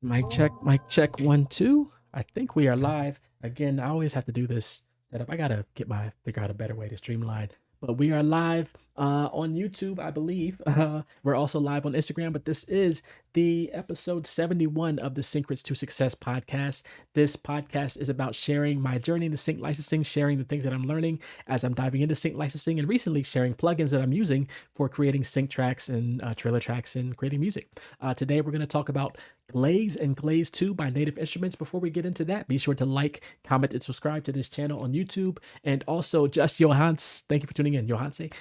Mic check, 1, 2. I think we are live. Again, I always have to do this setup. I gotta figure out a better way to streamline. But we are live on YouTube, I believe. We're also live on Instagram, but this is the episode 71 of the Syncrets To Success podcast. This podcast is about sharing my journey into sync licensing, sharing the things that I'm learning as I'm diving into sync licensing, and recently sharing plugins that I'm using for creating sync tracks and trailer tracks and creating music. Today, we're going to talk about Glaze and Glaze 2 by Native Instruments. Before we get into that, be sure to like, comment, and subscribe to this channel on YouTube. And also, Just Johans, thank you for tuning in. Johanse,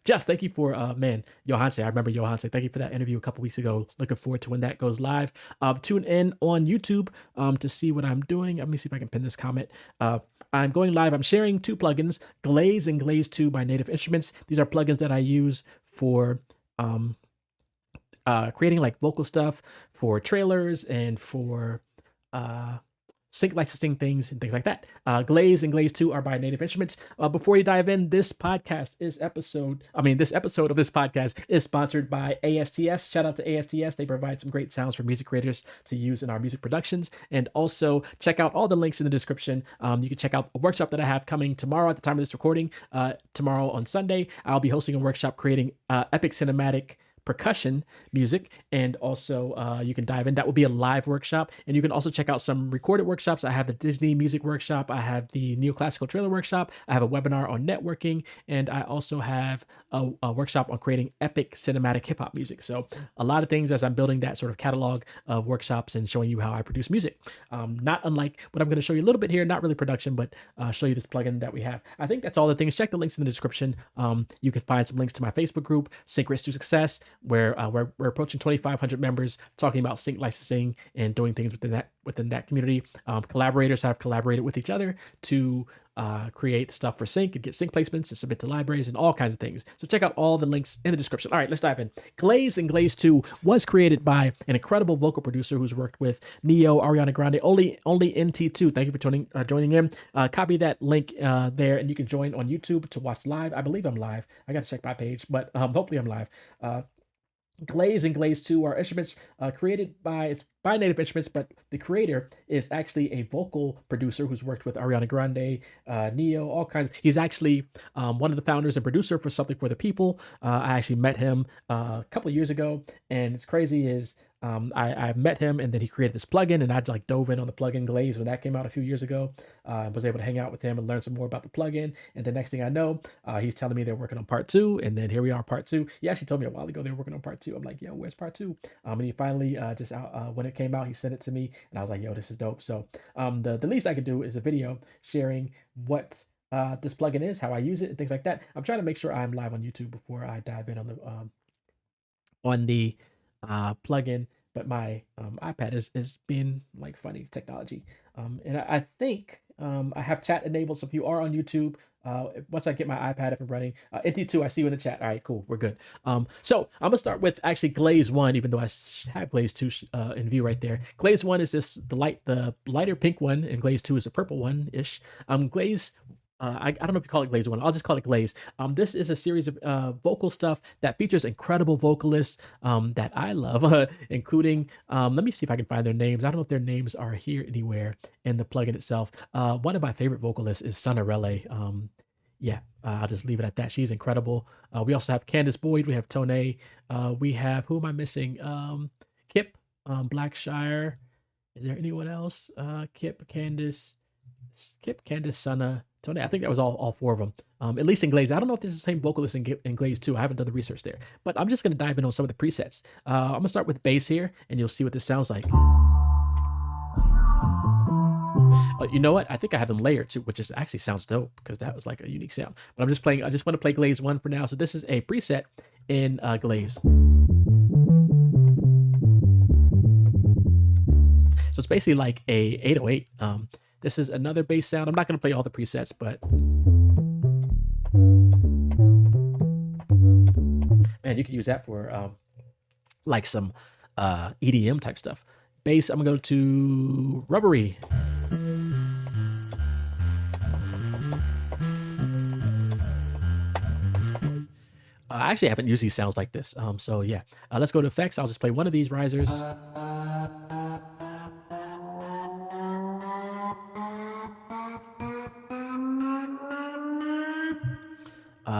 Just thank you for, Johanse, I remember Johanse. Thank you for that interview a couple weeks ago. Looking forward to when that goes live. Tune in on YouTube to see what I'm doing. Let me see if I can pin this comment. I'm going live. I'm sharing two plugins, Glaze and Glaze 2 by Native Instruments. These are plugins that I use for creating like vocal stuff for trailers and for sync licensing things and things like that. Glaze and Glaze 2 are by Native Instruments. Before you dive in, this episode of this podcast is sponsored by ASTS. Shout out to ASTS. They provide some great sounds for music creators to use in our music productions. And also check out all the links in the description. You can check out a workshop that I have coming tomorrow at the time of this recording. Tomorrow on Sunday, I'll be hosting a workshop creating epic cinematic percussion music, and also you can dive in. That will be a live workshop, and you can also check out some recorded workshops. I have the Disney music workshop, I have the neoclassical trailer workshop, I have a webinar on networking, and I also have a workshop on creating epic cinematic hip-hop music. So a lot of things as I'm building that sort of catalog of workshops and showing you how I produce music. Not unlike what I'm going to show you a little bit here, not really production, but show you this plugin that we have. I think that's all the things. Check the links in the description. You can find some links to my Facebook group, Syncrets To Success, where we're approaching 2,500 members, talking about sync licensing and doing things within that community. Collaborators have collaborated with each other to create stuff for sync and get sync placements and submit to libraries and all kinds of things. So check out all the links in the description. All right, let's dive in. Glaze and Glaze 2 was created by an incredible vocal producer who's worked with Neo, Ariana Grande, only NT2. Thank you for joining in. Copy that link there, and you can join on YouTube to watch live. I believe I'm live. I got to check my page, but hopefully I'm live. Glaze and Glaze 2 are instruments created by Native Instruments, but the creator is actually a vocal producer who's worked with Ariana Grande, Neo, all kinds. He's actually one of the founders and producer for Something for the People. I actually met him a couple of years ago, and it's crazy is I met him, and then he created this plugin, and I like dove in on the plugin Glaze when that came out a few years ago. Was able to hang out with him and learn some more about the plugin, and the next thing I know, he's telling me they're working on part 2, and then here we are, part 2. He actually told me a while ago they were working on part 2. I'm like, yo, where's part 2? And he finally just out when it came out, he sent it to me, and I was like, yo, this is dope. So the least I could do is a video sharing what this plugin is, how I use it, and things like that. I'm trying to make sure I'm live on YouTube before I dive in on the plugin, but my iPad is being like funny technology. And I think I have chat enabled. So if you are on YouTube, once I get my iPad up and running, NT2, I see you in the chat. All right, cool, we're good. So I'm gonna start with actually Glaze 1, even though I have Glaze 2 in view right there. Glaze 1 is the lighter pink one, and Glaze 2 is a purple one-ish. Glaze I don't know if you call it Glaze 1. I'll just call it Glaze. This is a series of vocal stuff that features incredible vocalists that I love, including, let me see if I can find their names. I don't know if their names are here anywhere in the plugin itself. One of my favorite vocalists is Sonarelle. Yeah, I'll just leave it at that. She's incredible. We also have Candace Boyd. We have Tone. We have, who am I missing? Kip, Blackshire. Is there anyone else? Kip, Candace, Sana, Tony. I think that was all four of them. At least in Glaze. I don't know if there's the same vocalist in Glaze 2. I haven't done the research there. But I'm just going to dive in on some of the presets. I'm going to start with bass here, and you'll see what this sounds like. You know what? I think I have them layered too, which is actually sounds dope because that was like a unique sound. But I'm just playing. I just want to play Glaze 1 for now. So this is a preset in Glaze. So it's basically like a 808. This is another bass sound. I'm not going to play all the presets, but man, you can use that for like some EDM type stuff. Bass, I'm going to go to Rubbery. I actually haven't used these sounds like this. So yeah, let's go to effects. I'll just play one of these risers.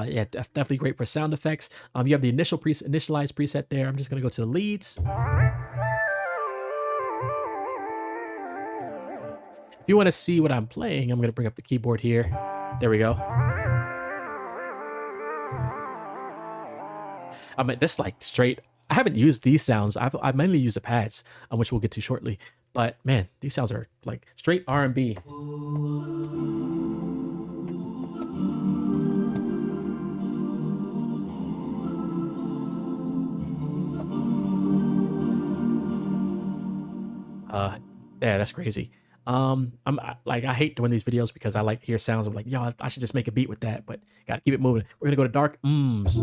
Yeah, definitely great for sound effects. You have the initialized preset there. I'm just gonna go to the leads. If you want to see what I'm playing, I'm going to bring up the keyboard here. There we go. I mean, this like straight. I haven't used these sounds. I mainly use the pads, which we'll get to shortly. But man, these sounds are like straight R&B. Yeah, that's crazy. I hate doing these videos because I like to hear sounds. I'm like, yo, I should just make a beat with that, but gotta keep it moving. We're gonna go to dark ums.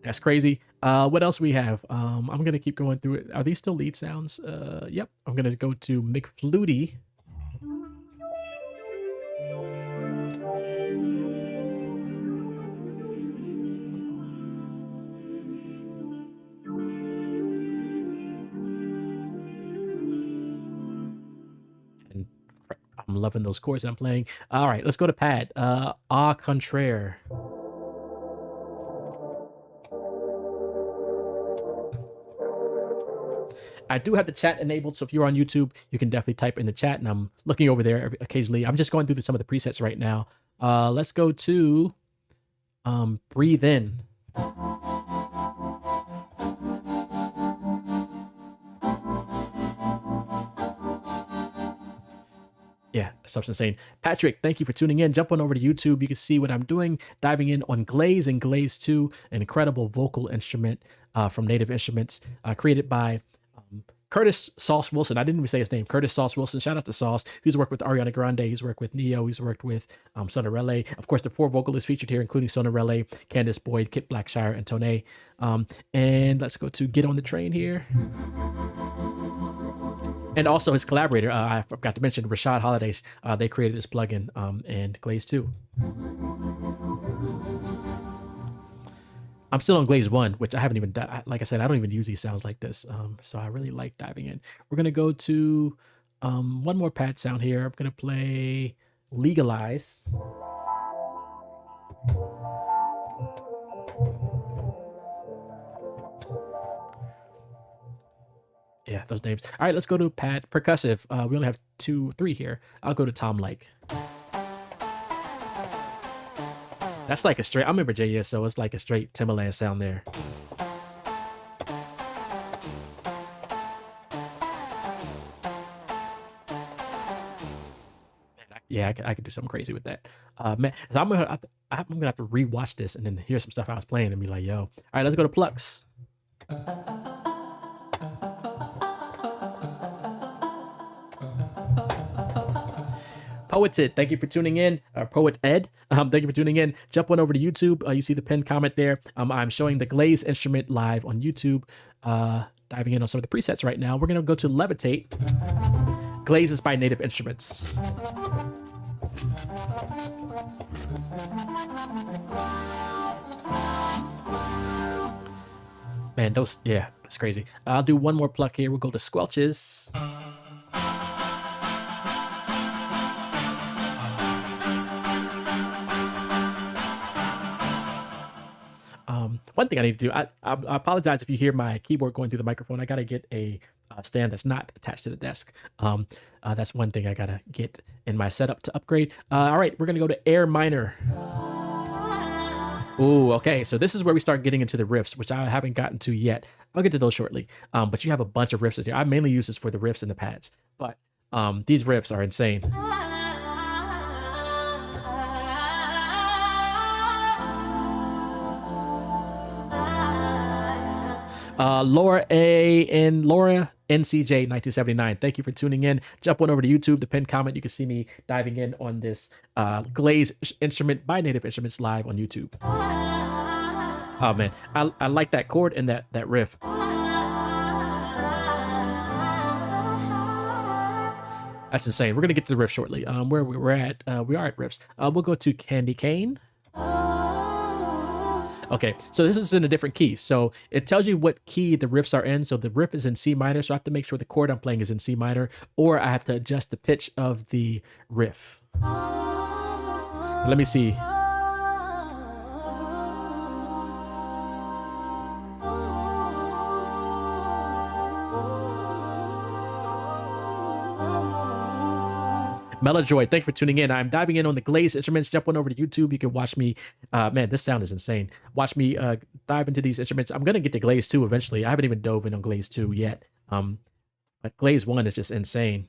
That's crazy. What else we have? I'm gonna keep going through it. Are these still lead sounds? Yep. I'm gonna go to McFlutie. And I'm loving those chords I'm playing. All right, let's go to pad. Au contraire. I do have the chat enabled, so if you're on YouTube, you can definitely type in the chat, and I'm looking over there occasionally. I'm just going through some of the presets right now. Let's go to Breathe In. Yeah, stuff's insane. Patrick, thank you for tuning in. Jump on over to YouTube. You can see what I'm doing, diving in on Glaze and Glaze 2, an incredible vocal instrument from Native Instruments, created by Curtis Sauce Wilson. I didn't even say his name. Curtis Sauce Wilson. Shout out to Sauce. He's worked with Ariana Grande. He's worked with Neo. He's worked with Sonorelli. Of course, the 4 vocalists featured here, including Sonorelli, Candace Boyd, Kit Blackshire, and Tone. And let's go to Get on the Train here. And also his collaborator, I forgot to mention, Rashad Holidays. They created this plugin and Glaze 2. I'm still on Glaze 1, which I haven't even done. Like I said, I don't even use these sounds like this. So I really like diving in. We're going to go to one more pad sound here. I'm going to play Legalize. Yeah, those names. All right, let's go to pad percussive. We only have 3 here. I'll go to Tom Lake. That's like a straight, I'm in Virginia, so it's like a straight Timberland sound there. Yeah, I could do something crazy with that. Man, so I'm gonna have to rewatch this and then hear some stuff I was playing and be like, yo. All right, let's go to Plux. Poet Ed, thank you for tuning in. Poet Ed, thank you for tuning in. Jump on over to YouTube. You see the pinned comment there. I'm showing the Glaze instrument live on YouTube. Diving in on some of the presets right now. We're going to go to Levitate. Glaze is by Native Instruments. Man, yeah, that's crazy. I'll do one more pluck here. We'll go to Squelches. One thing I need to do, I apologize if you hear my keyboard going through the microphone. I got to get a stand that's not attached to the desk. That's one thing I got to get in my setup to upgrade. All right, we're going to go to Air Minor. Ooh, okay. So this is where we start getting into the riffs, which I haven't gotten to yet. I'll get to those shortly. But you have a bunch of riffs here. I mainly use this for the riffs and the pads. But these riffs are insane. Laura NCJ 1979. Thank you for tuning in. Jump on over to YouTube. The pinned comment, you can see me diving in on this Glaze instrument by Native Instruments live on YouTube. Oh man, I like that chord and that riff. That's insane. We're gonna get to the riff shortly. Where we are at riffs. We'll go to Candy Cane. Okay, so this is in a different key. So it tells you what key the riffs are in. So the riff is in C minor, so I have to make sure the chord I'm playing is in C minor, or I have to adjust the pitch of the riff. So let me see. Melojoy, thanks for tuning in. I'm diving in on the Glaze instruments. Jump on over to YouTube. You can watch me. Man, this sound is insane. Watch me dive into these instruments. I'm gonna get to Glaze 2 eventually. I haven't even dove in on Glaze 2 yet. But Glaze 1 is just insane.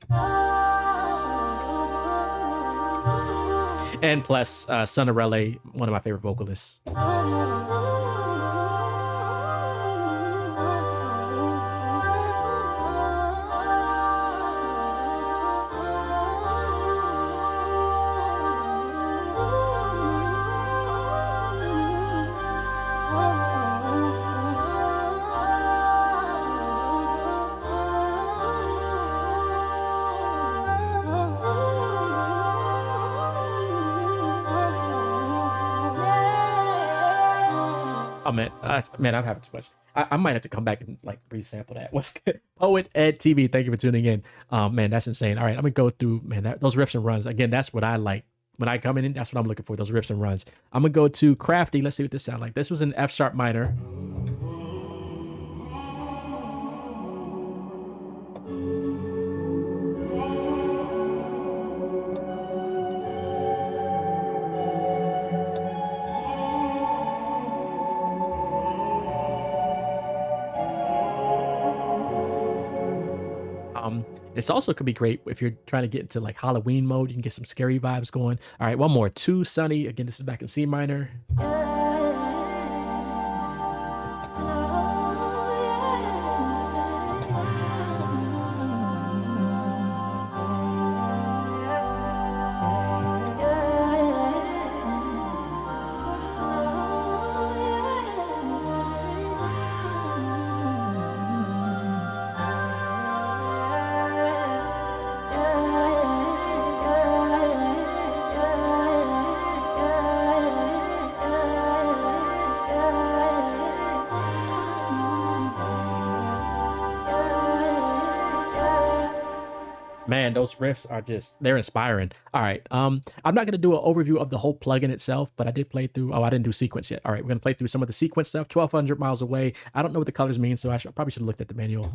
And plus, Sonarelle, one of my favorite vocalists. Oh man, I'm having too much. I might have to come back and like resample that. What's good? Poet Ed TV, thank you for tuning in. Man, that's insane. All right, I'm gonna go through those riffs and runs again. That's what I like when I come in. That's what I'm looking for. Those riffs and runs. I'm gonna go to Crafty. Let's see what this sounds like. This was an F sharp minor. This also could be great if you're trying to get into like Halloween mode. You can get some scary vibes going. All right, one more. Too Sunny. Again, this is back in C minor. Man, those riffs are they're inspiring. All right. I'm not going to do an overview of the whole plugin itself, but I did play through. Oh, I didn't do sequence yet. All right. We're going to play through some of the sequence stuff. 1,200 miles away. I don't know what the colors mean, so I probably should have looked at the manual.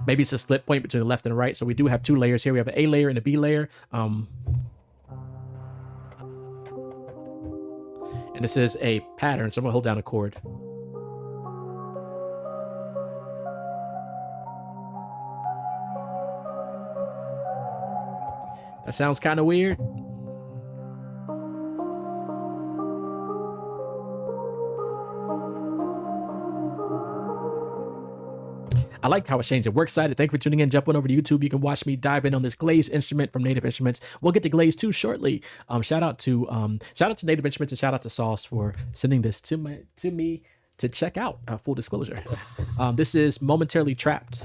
Maybe it's a split point between the left and the right. So we do have two layers here. We have an A layer and a B layer. And this is a pattern. So I'm going to hold down a chord. That sounds kind of weird. I like how it changed. We're excited. Thank you for tuning in. Jump on over to YouTube. You can watch me dive in on this Glaze instrument from Native Instruments. We'll get to Glaze 2 shortly. Shout out to Native Instruments and shout out to Sauce for sending this to me to check out. Full disclosure. This is Momentarily Trapped.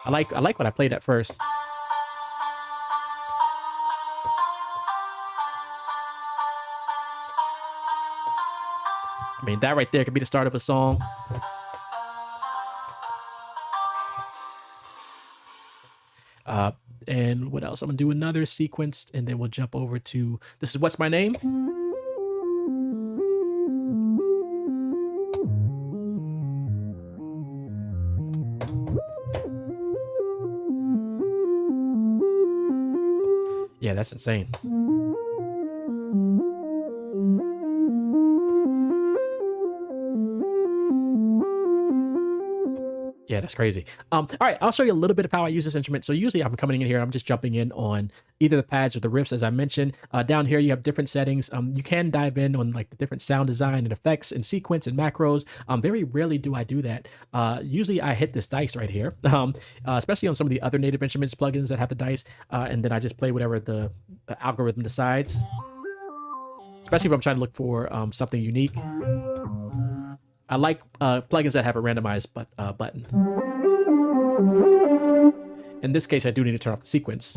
I like what I played at first. I mean, that right there could be the start of a song. And what else? I'm gonna do another sequence, and then we'll jump over to this is What's My Name. Yeah, that's insane. Yeah, that's crazy. All right, I'll show you a little bit of how I use this instrument. So usually I'm coming in here, I'm just jumping in on either the pads or the riffs, as I mentioned. Down here, you have different settings. You can dive in on like the different sound design and effects and sequence and macros. Very rarely do I do that. Usually I hit this dice right here, especially on some of the other Native Instruments plugins that have the dice. And then I just play whatever the algorithm decides, especially if I'm trying to look for something unique. I like plugins that have a randomized button. In this case, I do need to turn off the sequence.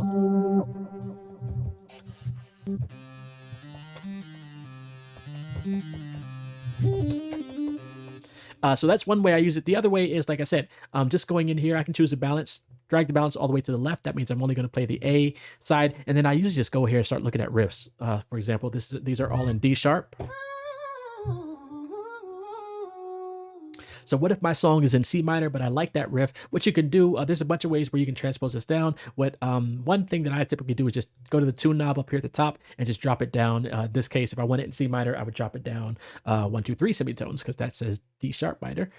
So that's one way I use it. The other way is, like I said, just going in here, I can choose a balance, drag the balance all the way to the left. That means I'm only going to play the A side. And then I usually just go here and start looking at riffs. For example, these are all in D sharp. So what if my song is in C minor, but I like that riff? What you can do, there's a bunch of ways where you can transpose this down. One thing that I typically do is just go to the tune knob up here at the top and just drop it down. In this case, if I want it in C minor, I would drop it down 1, 2, 3 semitones, because that says D sharp minor,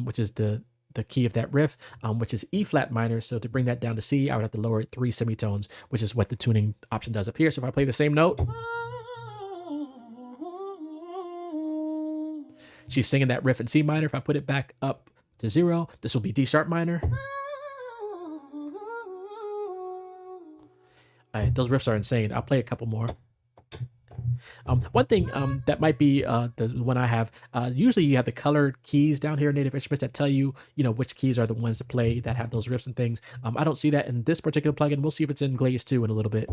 which is the key of that riff, which is E flat minor. So to bring that down to C, I would have to lower it 3 semitones, which is what the tuning option does up here. So if I play the same note, she's singing that riff in C minor. If I put it back up to 0, this will be D sharp minor. All right, those riffs are insane. I'll play a couple more. One thing that might be the one I have, usually you have the colored keys down here in Native Instruments that tell you, which keys are the ones to play that have those riffs and things. I don't see that in this particular plugin. We'll see if it's in Glaze 2 in a little bit.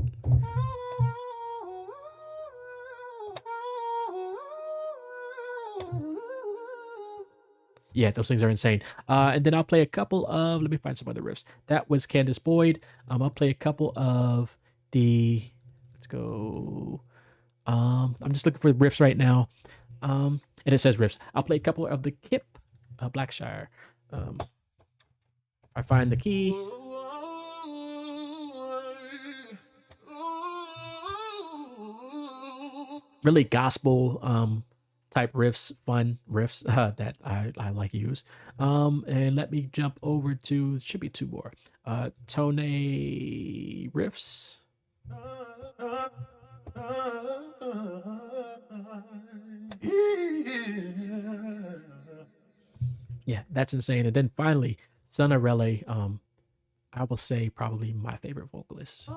Yeah, those things are insane. And then I'll play a couple of, let me find some other riffs. That was Candace Boyd. I'll play a couple of let's go. I'm just looking for riffs right now. And it says riffs. I'll play a couple of the Kip Blackshire. I find the key. Really gospel type riffs, fun riffs that I like to use. And let me jump over to, should be 2 more. Tone riffs. Yeah, that's insane. And then finally, Sonarelle, I will say probably my favorite vocalist.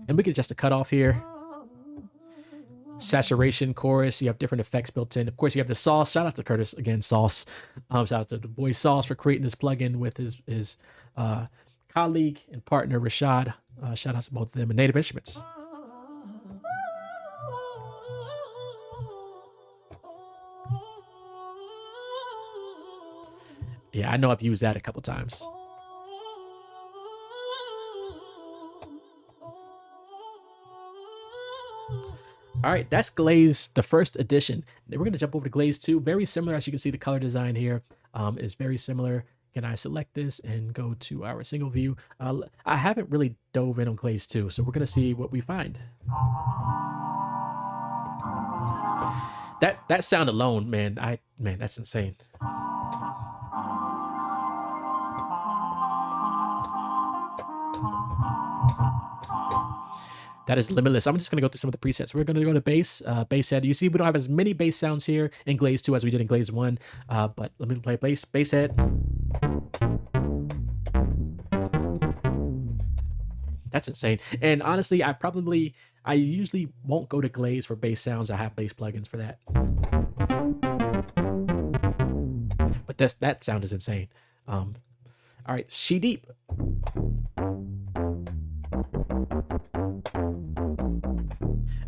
And we can adjust the cutoff here. Saturation, chorus, you have different effects built in. Of course, you have the Sauce. Shout out to Curtis again, Sauce. Shout out to the boy Sauce for creating this plugin with his colleague and partner Rashad. Shout out to both of them and Native Instruments. Yeah, I know I've used that a couple times. All right, that's Glaze, the first edition. Then we're going to jump over to Glaze 2. Very similar, as you can see, the color design here is very similar. Can I select this and go to our single view? I haven't really dove in on Glaze 2, so we're going to see what we find. That sound alone, man, that's insane. That is limitless. I'm just going to go through some of the presets. We're going to go to bass head. You see, we don't have as many bass sounds here in Glaze 2 as we did in Glaze 1. But let me play bass head. That's insane. And honestly, I usually won't go to Glaze for bass sounds. I have bass plugins for that. But that sound is insane. All right, She Deep.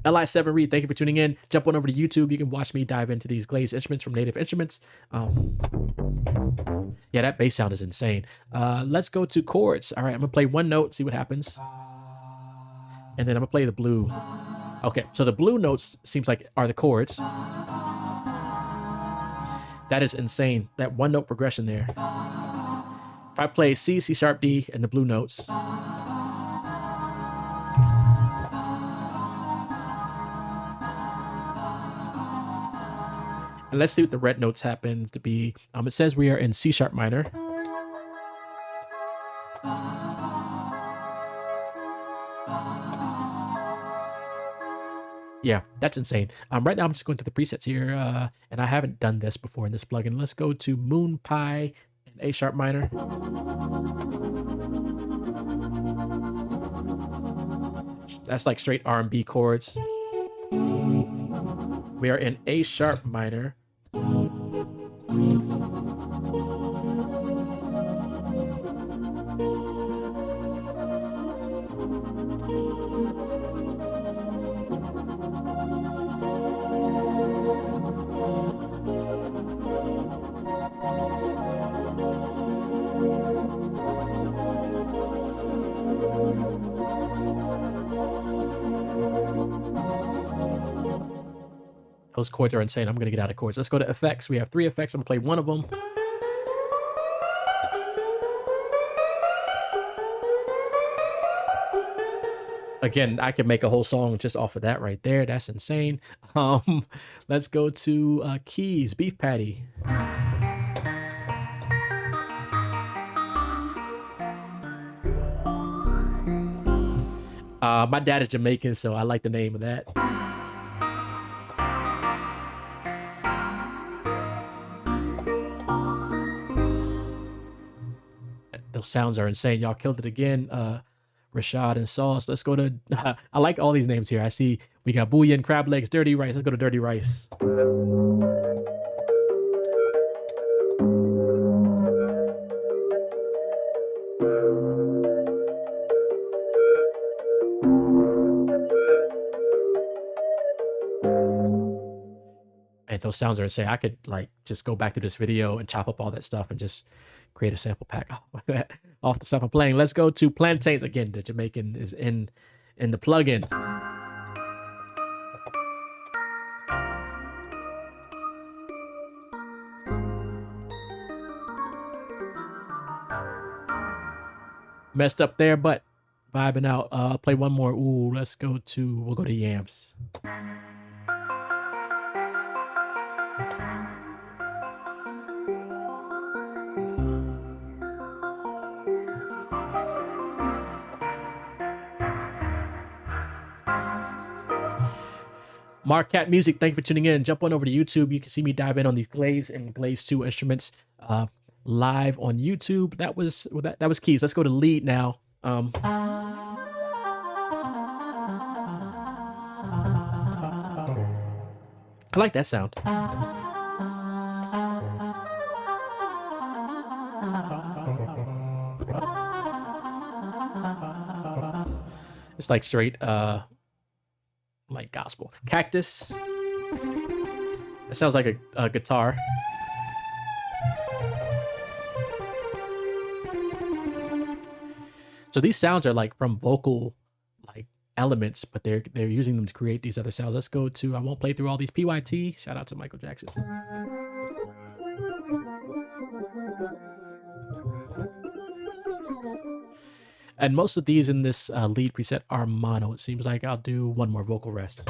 Li7 Reed, thank you for tuning in. Jump on over to YouTube. You can watch me dive into these Glaze instruments from Native Instruments. Yeah, that bass sound is insane. Let's go to chords. All right, I'm going to play one note, see what happens. And then I'm going to play the blue. Okay, so the blue notes seems like are the chords. That is insane. That one note progression there. If I play C, C sharp, D, and the blue notes. And let's see what the red notes happen to be. It says we are in C sharp minor. Yeah, that's insane. Right now I'm just going through the presets here, and I haven't done this before in this plugin. Let's go to Moon Pie and A sharp minor. That's like straight R&B chords. We are in A sharp minor. those chords are insane. I'm gonna get out of chords. Let's go to effects. We have 3 effects. I'm gonna play one of them. Again, I could make a whole song just off of that right there. That's insane. Let's go to keys, beef patty. My dad is Jamaican, so I like the name of that. Those sounds are insane. Y'all killed it again. Rashad and Sauce. Let's go to, I like all these names here. I see we got Booyah, crab legs, dirty rice. Let's go to dirty rice. And those sounds are insane. I could like just go back to this video and chop up all that stuff and just create a sample pack off the stuff I'm playing. Let's go to plantains. Again, the Jamaican is in the plugin. Messed up there, but vibing out. I'll play one more. Ooh, we'll go to yams. Marquette Music, thank you for tuning in. Jump on over to YouTube. You can see me dive in on these Glaze and Glaze 2 instruments live on YouTube. That was keys. Let's go to lead now. I like that sound. It's like straight like gospel. Cactus. That sounds like a guitar. So these sounds are like from vocal like elements, but they're using them to create these other sounds. Let's go to, I won't play through all these. PYT. Shout out to Michael Jackson. And most of these in this lead preset are mono. It seems like I'll do one more vocal rest.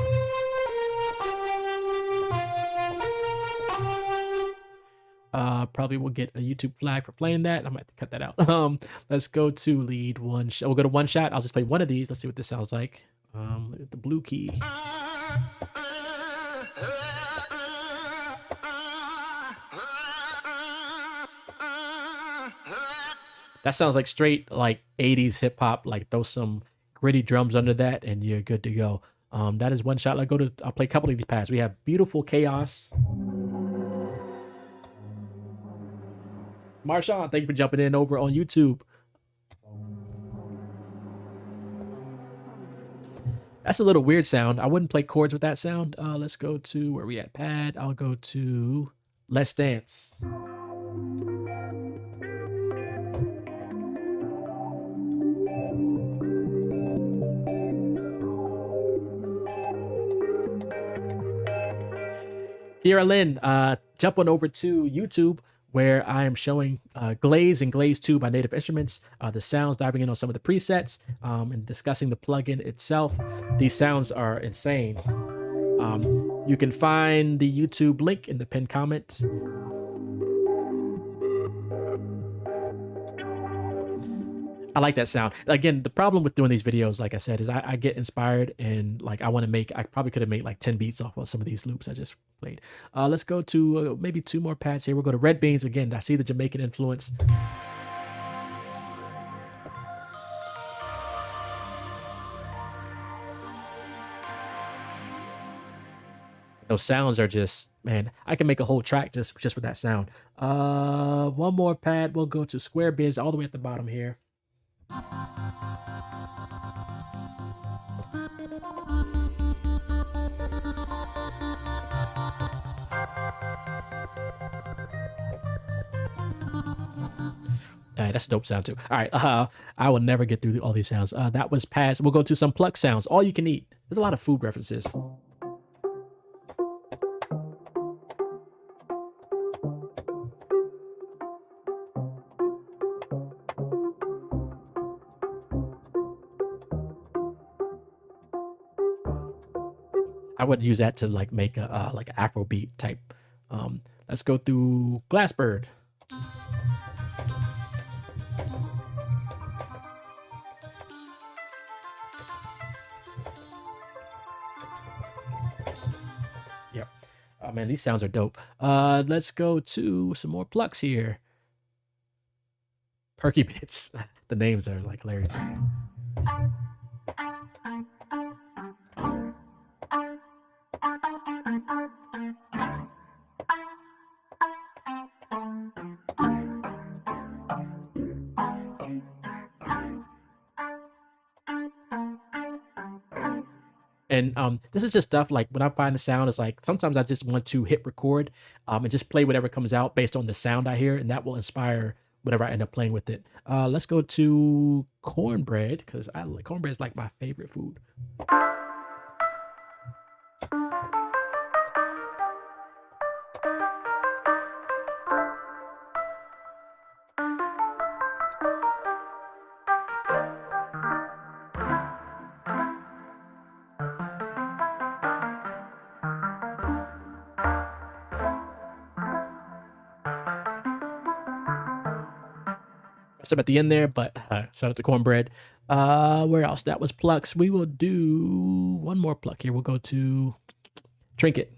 Probably will get a YouTube flag for playing that. I might have to cut that out. Let's go to lead one shot. We'll go to one shot. I'll just play one of these. Let's see what this sounds like. Look at the blue key. That sounds like straight like 80s hip hop. Like throw some gritty drums under that and you're good to go. That is one shot. I'll play a couple of these pads. We have Beautiful Chaos. Marshawn, thank you for jumping in over on YouTube. That's a little weird sound. I wouldn't play chords with that sound. Let's go to where we at pad. I'll go to Let's Dance. Here, Lynn, jump on over to YouTube where I am showing Glaze and Glaze 2 by Native Instruments, the sounds, diving in on some of the presets, and discussing the plugin itself. These sounds are insane. You can find the YouTube link in the pinned comment. I like that sound. Again, the problem with doing these videos, like I said, is I get inspired and like I probably could have made like 10 beats off of some of these loops I just played. Let's go to maybe 2 more pads here. We'll go to Red Beans again. I see the Jamaican influence. Those sounds are just, man, I can make a whole track just with that sound. One more pad. We'll go to Square Biz all the way at the bottom here. All right, that's a dope sound too. All right, I will never get through all these sounds. That was past. We'll go to some pluck sounds. All you can eat. There's a lot of food references. I would use that to like make a like an Afrobeat type. Let's go through Glassbird. Yep. Oh man, these sounds are dope. Let's go to some more plucks here. Perky Bits. The names are like hilarious. And this is just stuff like when I find the sound, it's like sometimes I just want to hit record and just play whatever comes out based on the sound I hear, and that will inspire whatever I end up playing with it. Let's go to cornbread because cornbread is like my favorite food. Up at the end there, but shout out to cornbread. Where else? That was plucks. We will do one more pluck here. We'll go to Trinket.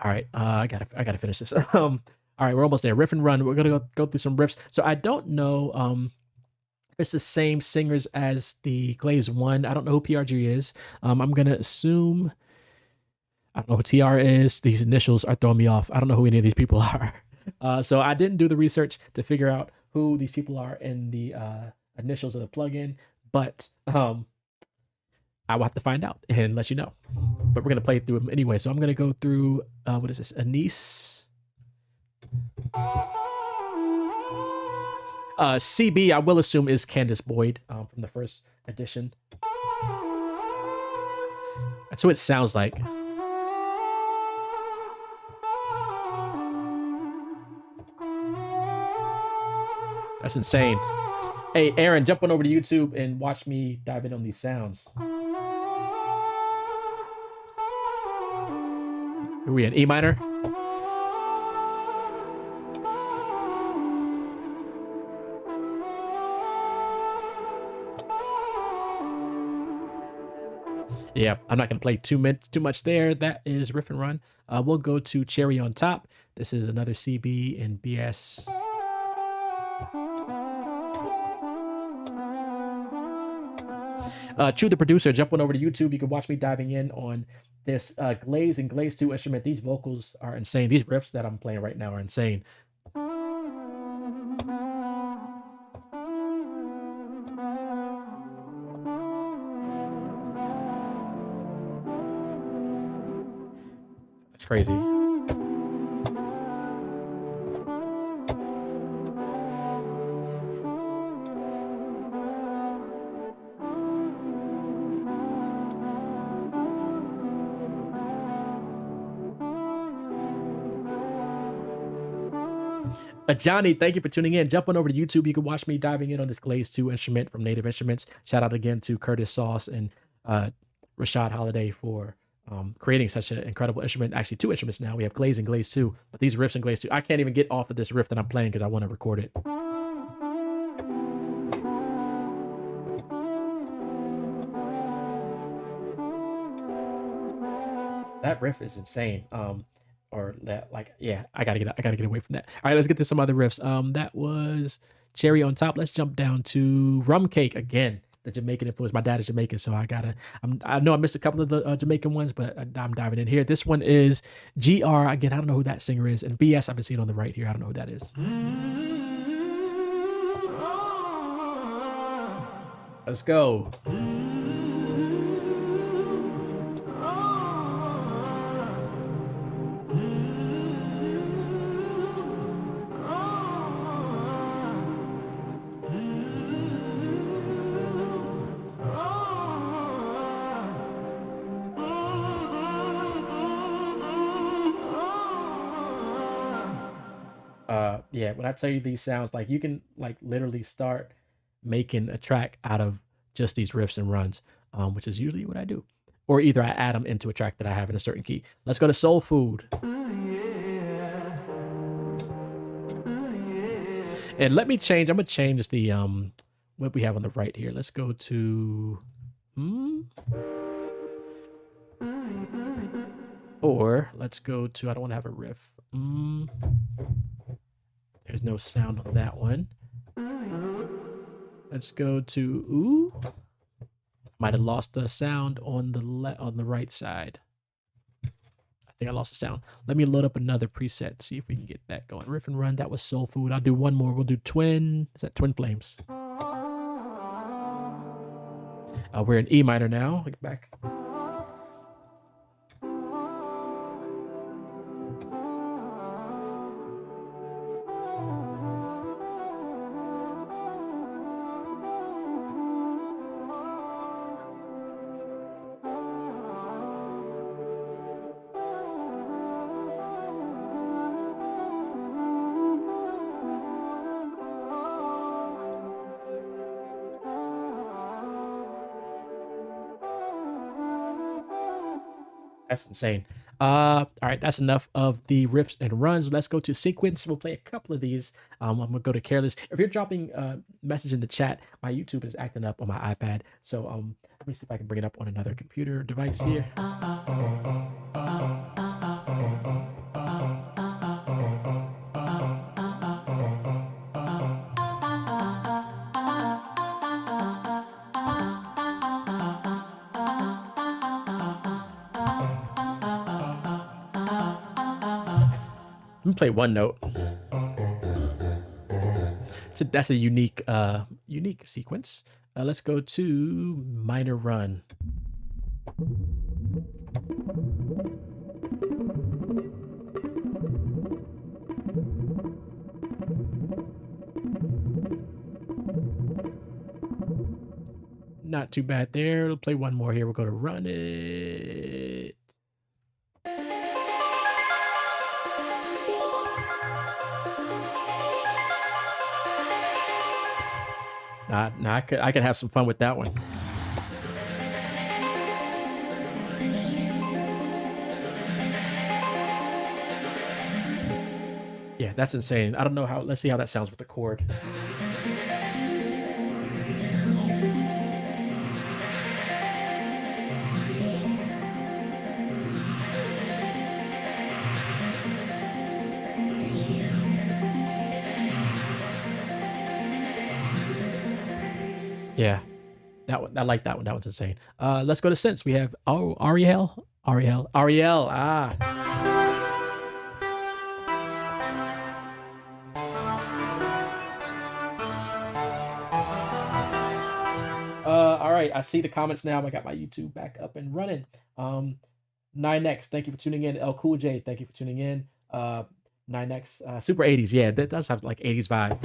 All right, I gotta finish this. All right, we're almost there. Riff and run. We're gonna go through some riffs. So I don't know it's the same singers as the Glaze one. I don't know who PRG is. I'm gonna assume I don't know who TR is. These initials are throwing me off. I don't know who any of these people are. So I didn't do the research to figure out who these people are in the initials of the plugin, but I will have to find out and let you know. But we're gonna play through them anyway. So I'm gonna go through what is this? Anise. CB, I will assume, is Candace Boyd from the first edition. That's who it sounds like. That's insane. Hey, Aaron, jump on over to YouTube and watch me dive in on these sounds. Are we in E minor? Yeah, I'm not going to play too much there. That is Riff and Run. We'll go to Cherry on Top. This is another CB and BS. Chew the producer, jump on over to YouTube. You can watch me diving in on this Glaze and Glaze 2 instrument. These vocals are insane. These riffs that I'm playing right now are insane. That's crazy. Johnny, thank you for tuning in. Jump on over to YouTube. You can watch me diving in on this Glaze 2 instrument from Native Instruments. Shout out again to Curtis Sauce and Rashad Holiday for creating such an incredible instrument. Actually, 2 instruments now. We have Glaze and Glaze 2, but these riffs in Glaze 2, I can't even get off of this riff that I'm playing because I want to record it. That riff is insane. Or that, like, yeah, I gotta get away from that. All right, let's get to some other riffs. That was Cherry on Top. Let's jump down to Rum Cake again. The Jamaican influence. My dad is Jamaican, so I know I missed a couple of the Jamaican ones, but I'm diving in here. This one is GR. Again, I don't know who that singer is. And BS, I've been seeing on the right here. I don't know who that is. Let's go. Yeah, when I tell you these sounds, like you can like literally start making a track out of just these riffs and runs, which is usually what I do. Or either I add them into a track that I have in a certain key. Let's go to Soul Food. And let me change, I'm gonna change the what we have on the right here. Let's go to or let's go to, I don't want to have a riff. There's no sound on that one. Let's go to ooh. Might have lost the sound on the right side. I think I lost the sound. Let me load up another preset, see if we can get that going. Riff and run, that was Soul Food. I'll do one more. We'll do Twin, is that Twin Flames? We're in E minor now. Look back. That's insane. All right, that's enough of the riffs and runs. Let's go to sequence. We'll play a couple of these. I'm gonna go to careless. If you're dropping a message in the chat, my YouTube is acting up on my iPad. So let me see if I can bring it up on another computer device here. Let me play one note. So that's a unique sequence. Let's go to minor run. Not too bad there. We'll play one more here. We'll go to run it. Nah, I could have some fun with that one. Yeah, that's insane. I don't know how. Let's see how that sounds with the chord. Yeah, that one, I like that one. That one's insane. Let's go to synths. We have Ariel. Ah. All right, I see the comments now. I got my YouTube back up and running. 9X, thank you for tuning in. L Cool J, thank you for tuning in. 9X, super 80s. Yeah, that does have like 80s vibe.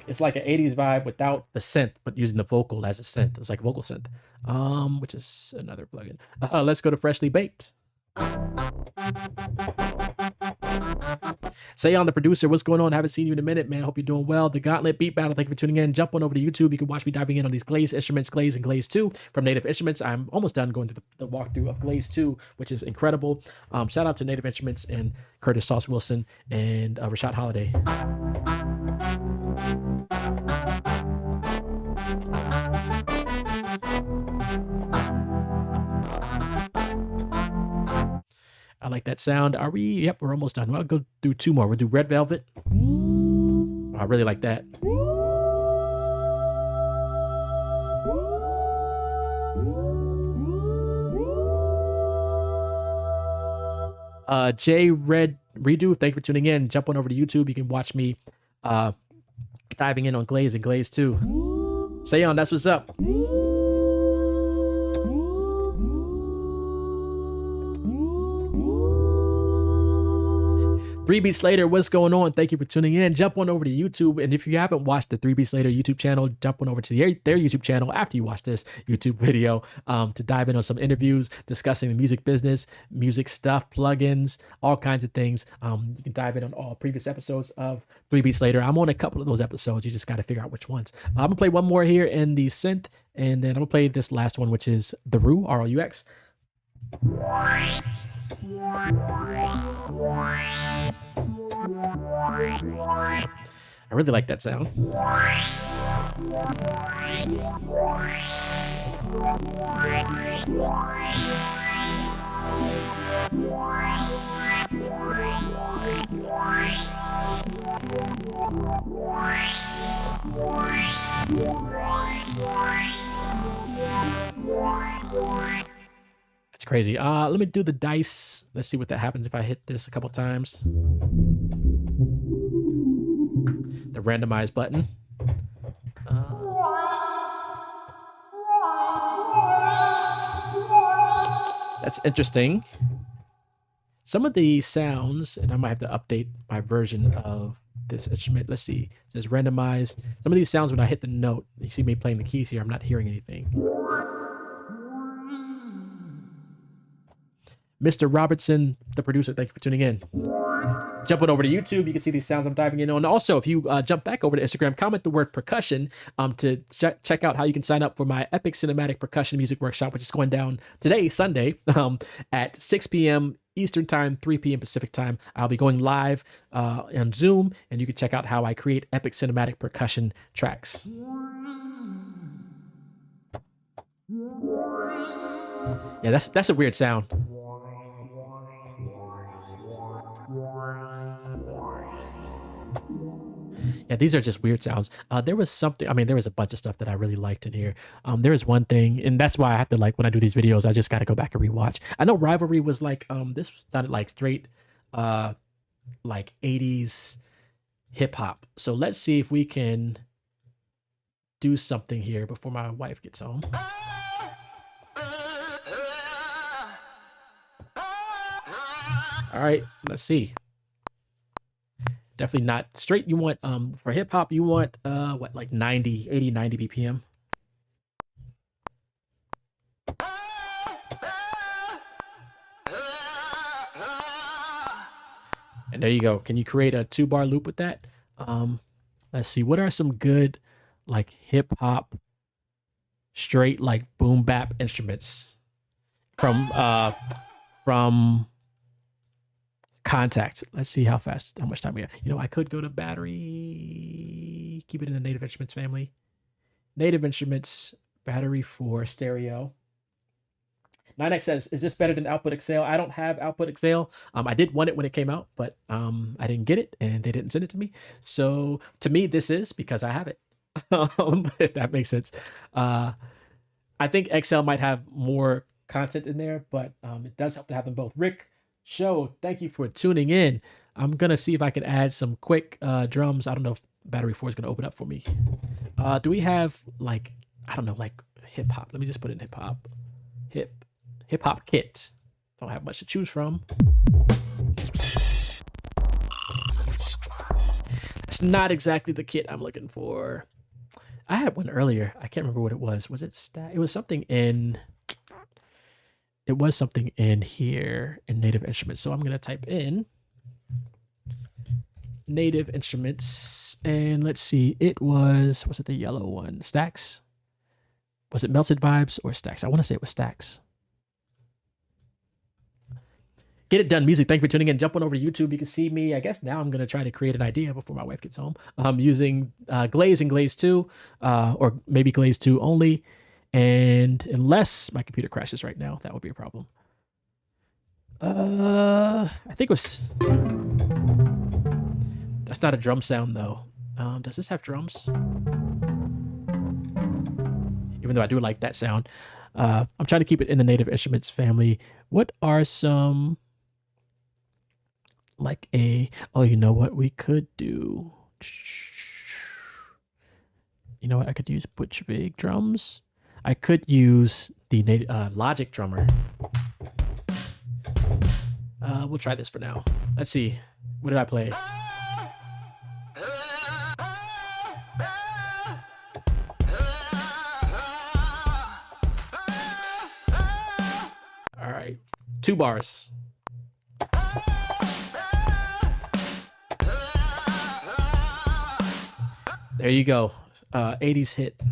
It's like an 80s vibe without the synth, but using the vocal as a synth. It's like a vocal synth, which is another plugin. Let's go to Freshly Baked. Say on the producer, what's going on? Haven't seen you in a minute, man. Hope you're doing well. The Gauntlet Beat Battle, thank you for tuning in. Jump on over to YouTube. You can watch me diving in on these Glaze instruments, Glaze and Glaze 2 from Native Instruments. I'm almost done going through the walkthrough of Glaze 2, which is incredible. Shout out to Native Instruments and Curtis Sauce Wilson and Rashad Holiday. I like that sound. Are we? Yep, we're almost done. I'll go do two more. We'll do Red Velvet. Oh, I really like that. J Red Redo, thank you for tuning in. Jump on over to YouTube. You can watch me diving in on Glaze and Glaze 2. Say on, that's what's up. 3 Beats Later, what's going on? Thank you for tuning in. Jump on over to YouTube, and if you haven't watched the 3 Beats Later YouTube channel, jump on over to their YouTube channel after you watch this YouTube video to dive in on some interviews discussing the music business, music stuff, plugins, all kinds of things. You can dive in on all previous episodes of 3 Beats Later. I'm on a couple of those episodes. You just got to figure out which ones. I'm gonna play one more here in the synth, and then I'm gonna play this last one, which is the Rue, R-O-U-X. I really like that sound. That's crazy. Let me do the dice. Let's see what that happens if I hit this a couple times. The randomize button. That's interesting. Some of the sounds, and I might have to update my version of this instrument. Let's see. It says randomize. Some of these sounds, when I hit the note, you see me playing the keys here, I'm not hearing anything. Mr. Robertson, the producer, thank you for tuning in. Jumping over to YouTube, you can see these sounds I'm diving in on. Also, if you jump back over to Instagram, comment the word percussion to check out how you can sign up for my Epic Cinematic Percussion Music Workshop, which is going down today, Sunday, at 6 p.m. Eastern Time, 3 p.m. Pacific Time. I'll be going live on Zoom, and you can check out how I create epic cinematic percussion tracks. Yeah, that's a weird sound. Yeah, these are just weird sounds. There was something, I mean, there was a bunch of stuff that I really liked in here. There was one thing, and that's why I have to, like, when I do these videos, I just got to go back and rewatch. I know Rivalry was like, this sounded like straight, like 80s hip hop. So let's see if we can do something here before my wife gets home. All right, let's see. Definitely not straight. You want, for hip hop, you want, what, like 90, 80, 90 BPM. And there you go. Can you create a 2-bar loop with that? Let's see. What are some good, like, hip hop, straight, like, boom bap instruments from Contact? Let's see how much time we have. You know, I could go to battery, keep it in the Native Instruments family. Native Instruments, battery for stereo. 9X says, is this better than Output Excel? I don't have Output Excel. I did want it when it came out, but I didn't get it, and they didn't send it to me. So to me, this is because I have it, if that makes sense. I think Excel might have more content in there, but it does help to have them both. Rick Show, thank you for tuning in. I'm gonna see if I can add some quick drums. I don't know if battery 4 is gonna open up for me. Do we have, like, I don't know, like hip hop? Let me just put in hip hop. Hip hop kit. Don't have much to choose from. It's not exactly the kit I'm looking for. I had one earlier. I can't remember what it was. Was it It was something in. It was something in here in Native Instruments. So I'm going to type in Native Instruments, and let's see. It was it the yellow one? Stacks? Was it Melted Vibes or Stacks? I want to say it was Stacks. Get It Done Music. Thank you for tuning in. Jump on over to YouTube. You can see me. I guess now I'm going to try to create an idea before my wife gets home. I'm using Glaze and Glaze 2, or maybe Glaze 2 only. And unless my computer crashes right now, that would be a problem. I think it was... That's not a drum sound, though. Does this have drums? Even though I do like that sound. I'm trying to keep it in the Native Instruments family. What are some... Like a... Oh, you know what we could do? You know what? I could use Butch Vig drums. I could use the Logic drummer. We'll try this for now. Let's see. What did I play? All right, 2 bars. There you go. 80s hit.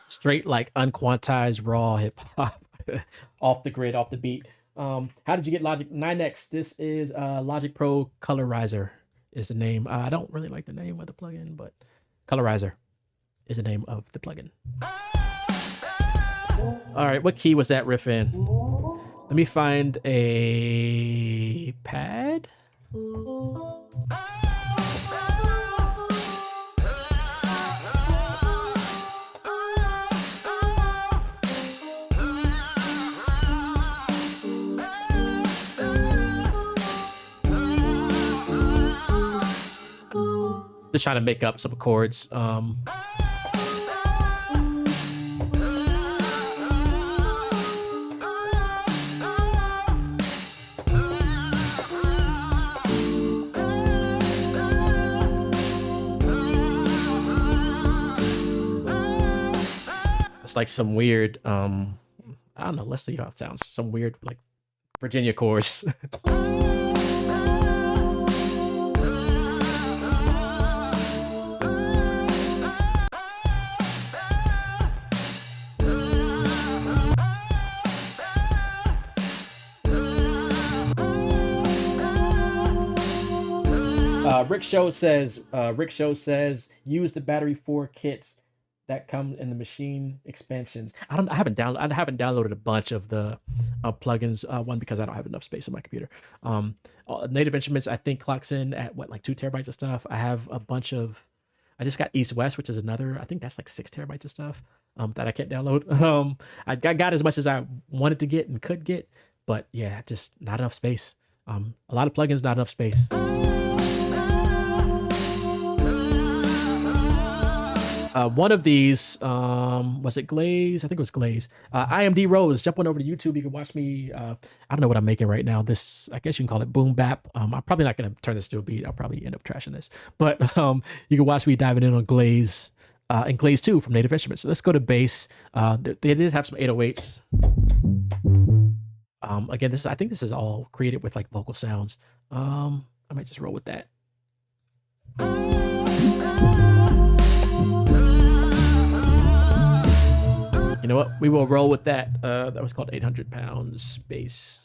Straight like unquantized raw hip hop, off the grid, off the beat. How did you get Logic 9X? This is Logic Pro Colorizer is the name. I don't really like the name of the plugin, but Colorizer is the name of the plugin. All right, what key was that riff in? Let me find a pad. Just trying to make up some chords. It's like some weird, I don't know, let's see how it sounds. Some weird, like, Virginia chords. Rick Show says use the battery 4 kits that come in the machine expansions. I haven't downloaded a bunch of the plugins. One, because I don't have enough space on my computer. Native Instruments, I think, clocks in at what, like 2 terabytes of stuff. I have a bunch of. I just got East West, which is another. I think that's like 6 terabytes of stuff that I can't download. I got as much as I wanted to get and could get, but yeah, just not enough space. A lot of plugins, not enough space. One of these, was it Glaze? I think it was Glaze. IMD Rose, jump on over to YouTube. You can watch me. I don't know what I'm making right now. This, I guess you can call it boom bap. I'm probably not going to turn this to a beat. I'll probably end up trashing this. But you can watch me diving in on Glaze and Glaze 2 from Native Instruments. So let's go to bass. They did have some 808s. Again, I think this is all created with like vocal sounds. I might just roll with that. You know what? We will roll with that. That was called 800 pounds bass.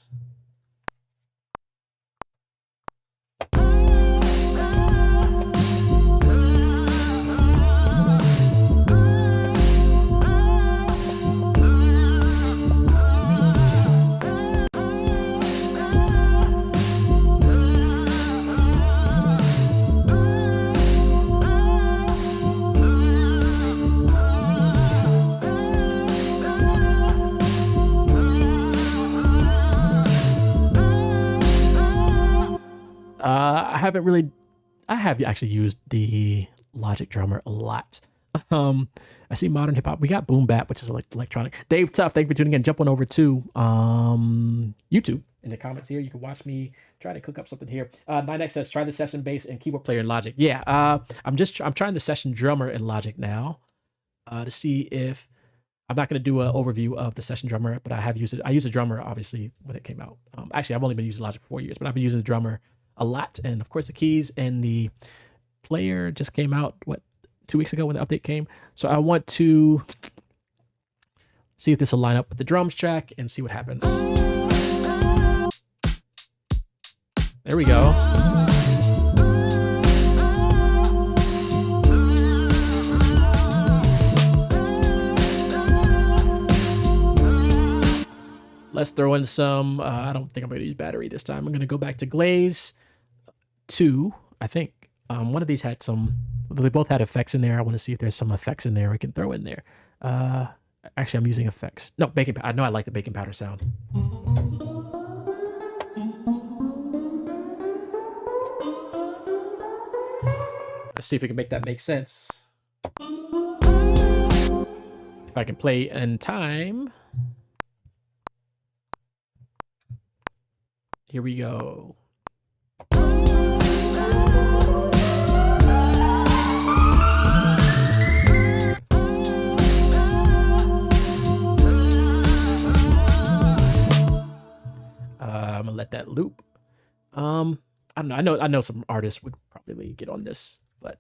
I have actually used the Logic drummer a lot. I see modern hip hop. We got boom bap, which is electronic. Dave Tuff, thank you for tuning in. Jump on over to YouTube in the comments here. You can watch me try to cook up something here. 9X says try the session bass and keyboard player in Logic. Yeah, I'm trying the session drummer in Logic now to see if I'm not going to do an overview of the session drummer, but I have used it. I used a drummer obviously when it came out. Actually, I've only been using Logic for 4 years, but I've been using the drummer a lot, and of course the keys and the player just came out 2 weeks ago when the update came. So I want to see if this will line up with the drums track and see what happens. There we go. Let's throw in some, I don't think I'm going to use battery this time. I'm going to go back to Glaze 2, I think. One of these had some They both had effects in there. I want to see if there's some effects in there we can throw in there. Actually, I'm using effects. No, baking powder. I know I like the baking powder sound. Let's see if we can make that make sense. If I can play in time. Here we go. I'm gonna let that loop. I don't know. I know some artists would probably get on this, but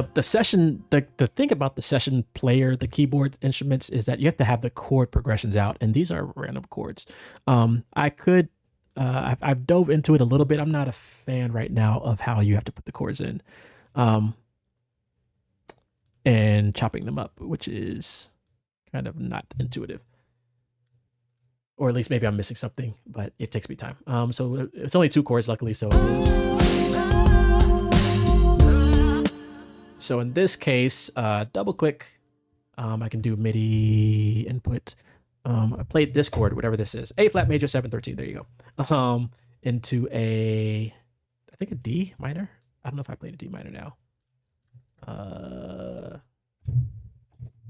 the thing about the session player, the keyboard instruments, is that you have to have the chord progressions out, and these are random chords. I've dove into it a little bit. I'm not a fan right now of how you have to put the chords in, and chopping them up, which is kind of not intuitive. Or at least maybe I'm missing something, but it takes me time. So it's only 2 chords, luckily, so it is. So in this case, double click, I can do MIDI input. I played this chord, whatever this is, A flat major 713. There you go. Into I think a D minor. I don't know if I played a D minor now.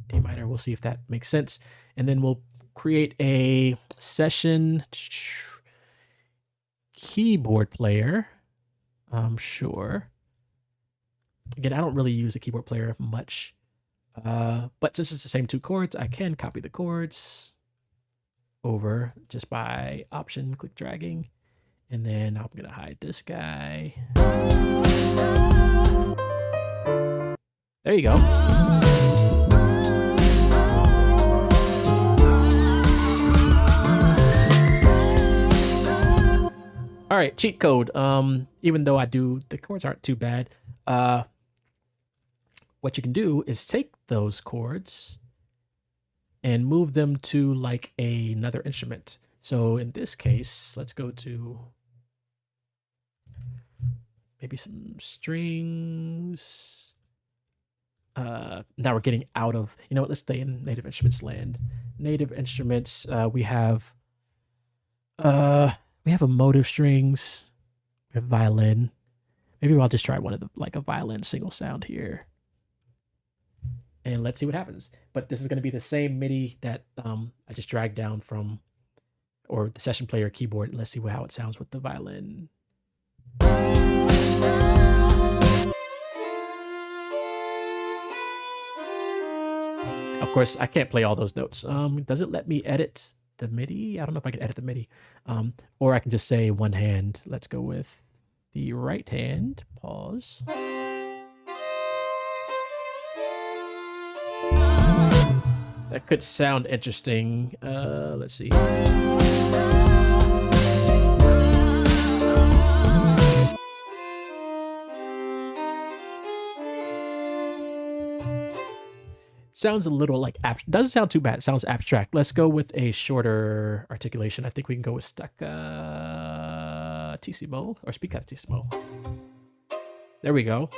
D minor. We'll see if that makes sense, and then we'll create a session keyboard player. Sure. Again, I don't really use a keyboard player much, but since it's the same 2 chords, I can copy the chords over just by option click dragging, and then I'm gonna hide this guy. There you go. All right, cheat code. Even though the chords aren't too bad. What you can do is take those chords and move them to like another instrument. So in this case, let's go to maybe some strings. Now we're getting out of, you know what, let's stay in native instruments land. Native instruments, we have emotive strings, we have violin. Maybe I'll just try one of like a violin single sound here. And let's see what happens. But this is going to be the same MIDI that I just dragged down from, or the session player keyboard. Let's see how it sounds with the violin. Of course, I can't play all those notes. Does it let me edit the MIDI? I don't know if I can edit the MIDI. Or I can just say one hand. Let's go with the right hand. Pause. That could sound interesting. Let's see. Sounds a little like doesn't sound too bad. It sounds abstract. Let's go with a shorter articulation. I think we can go with staccatissimo or spicatissimo. There we go.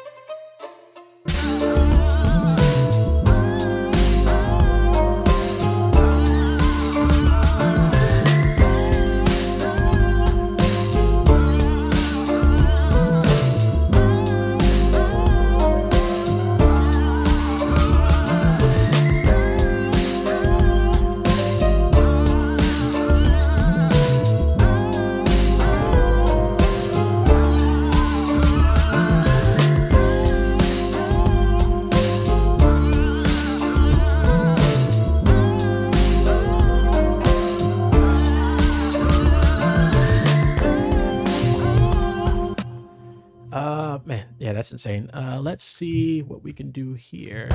Man, yeah, that's insane. Let's see what we can do here.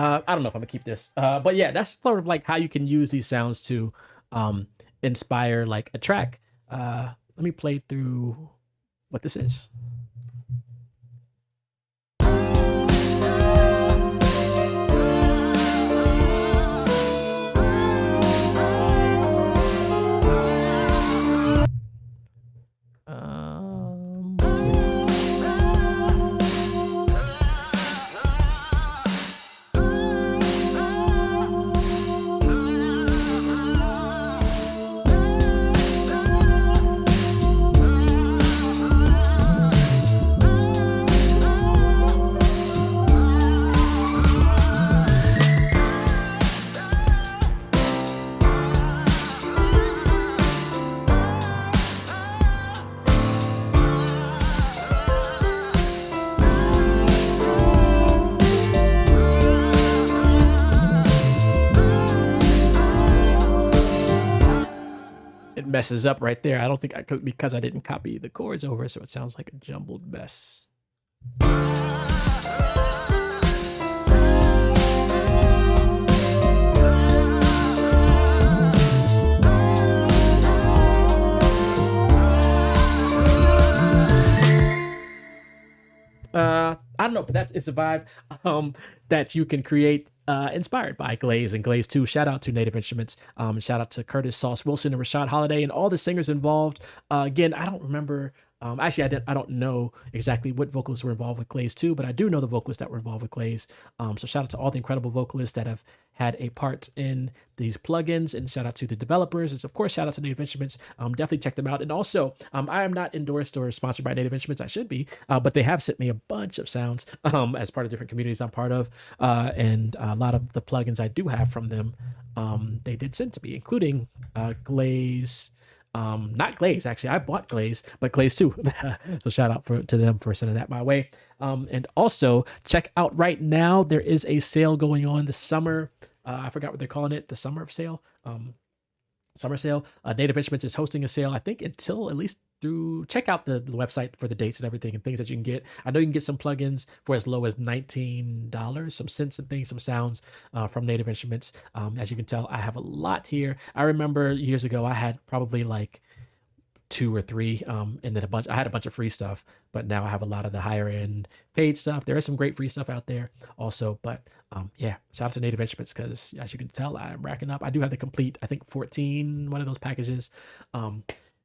I don't know if I'm gonna keep this, but yeah, that's sort of like how you can use these sounds to inspire like a track. Let me play through what this is. It messes up right there. I don't think I could, because I didn't copy the chords over, so it sounds like a jumbled mess. I don't know, but it's a vibe that you can create inspired by Glaze and Glaze 2. Shout out to Native Instruments. Shout out to Curtis Sauce Wilson and Rashad Holiday and all the singers involved. Again, I don't remember. Actually, I don't know exactly what vocalists were involved with Glaze 2, but I do know the vocalists that were involved with Glaze. So shout out to all the incredible vocalists that have had a part in these plugins, and shout out to the developers. And of course, shout out to Native Instruments. Definitely check them out. And also, I am not endorsed or sponsored by Native Instruments. I should be, but they have sent me a bunch of sounds as part of different communities I'm part of. And a lot of the plugins I do have from them, they did send to me, including Glaze. Not Glaze, actually. I bought Glaze, but Glaze 2. So shout out to them for sending that my way. And also, check out right now, there is a sale going on this summer. I forgot what they're calling it, the summer sale. Summer sale. Native Instruments is hosting a sale, I think, until at least through. Check out the website for the dates and everything and things that you can get. I know you can get some plugins for as low as $19, some synths and things, some sounds from Native Instruments. As you can tell, I have a lot here. I remember years ago, I had probably like 2 or 3, and then I had a bunch of free stuff, but now I have a lot of the higher end paid stuff. There is some great free stuff out there also, but yeah, shout out to Native Instruments, because as you can tell, I'm racking up. I do have the complete, I think 14, one of those packages.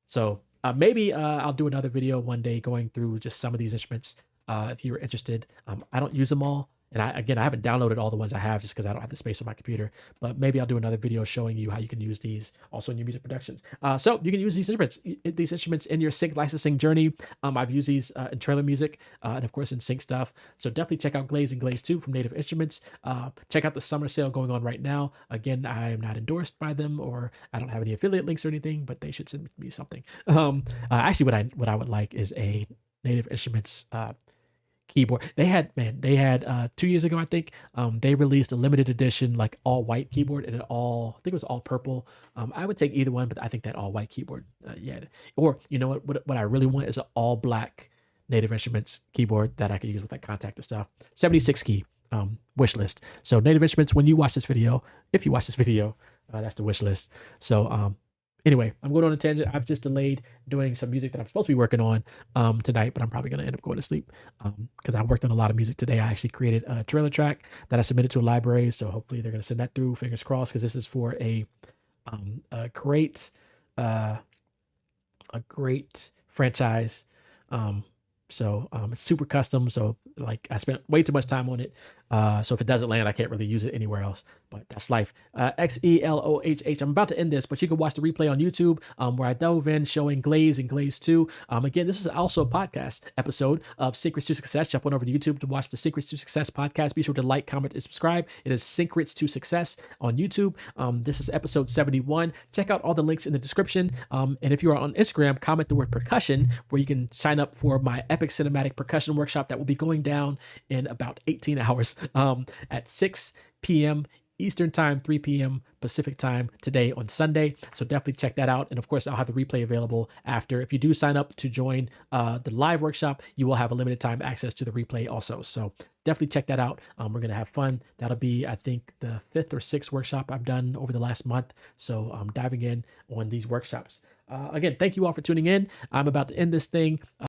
So maybe I'll do another video one day going through just some of these instruments if you're interested. I don't use them all. And I haven't downloaded all the ones I have just because I don't have the space on my computer. But maybe I'll do another video showing you how you can use these also in your music productions. So you can use these instruments in your sync licensing journey. I've used these in trailer music and of course in sync stuff. So definitely check out Glaze and Glaze 2 from Native Instruments. Check out the summer sale going on right now. Again, I am not endorsed by them, or I don't have any affiliate links or anything, but they should send me something. Actually, what I would like is a Native Instruments keyboard. They had 2 years ago, I think, they released a limited edition like all white keyboard, and I think it was all purple. I would take either one, but I think that all white keyboard, yeah. Or you know what I really want is an all black Native Instruments keyboard that I could use with like contact and stuff. 76 key wish list. So Native Instruments, when you watch this video, if you watch this video, that's the wish list. So anyway, I'm going on a tangent. I've just delayed doing some music that I'm supposed to be working on tonight, but I'm probably going to end up going to sleep because I worked on a lot of music today. I actually created a trailer track that I submitted to a library, so hopefully they're going to send that through. Fingers crossed, because this is for a great franchise. So it's super custom. So like I spent way too much time on it. So if it doesn't land, I can't really use it anywhere else. But that's life. XELOHH. I'm about to end this, but you can watch the replay on YouTube where I dove in showing Glaze and Glaze 2. Again, this is also a podcast episode of Syncrets To Success. Jump on over to YouTube to watch the Syncrets To Success podcast. Be sure to like, comment, and subscribe. It is Syncrets To Success on YouTube. This is episode 71. Check out all the links in the description. And if you are on Instagram, comment the word percussion, where you can sign up for my epic cinematic percussion workshop that will be going down in about 18 hours at 6 p.m. Eastern time, 3 p.m. Pacific time today on Sunday. So definitely check that out. And of course, I'll have the replay available after. If you do sign up to join the live workshop, you will have a limited time access to the replay also. So definitely check that out. We're going to have fun. That'll be, I think, the 5th or 6th workshop I've done over the last month. So I'm diving in on these workshops. Again, thank you all for tuning in. I'm about to end this thing.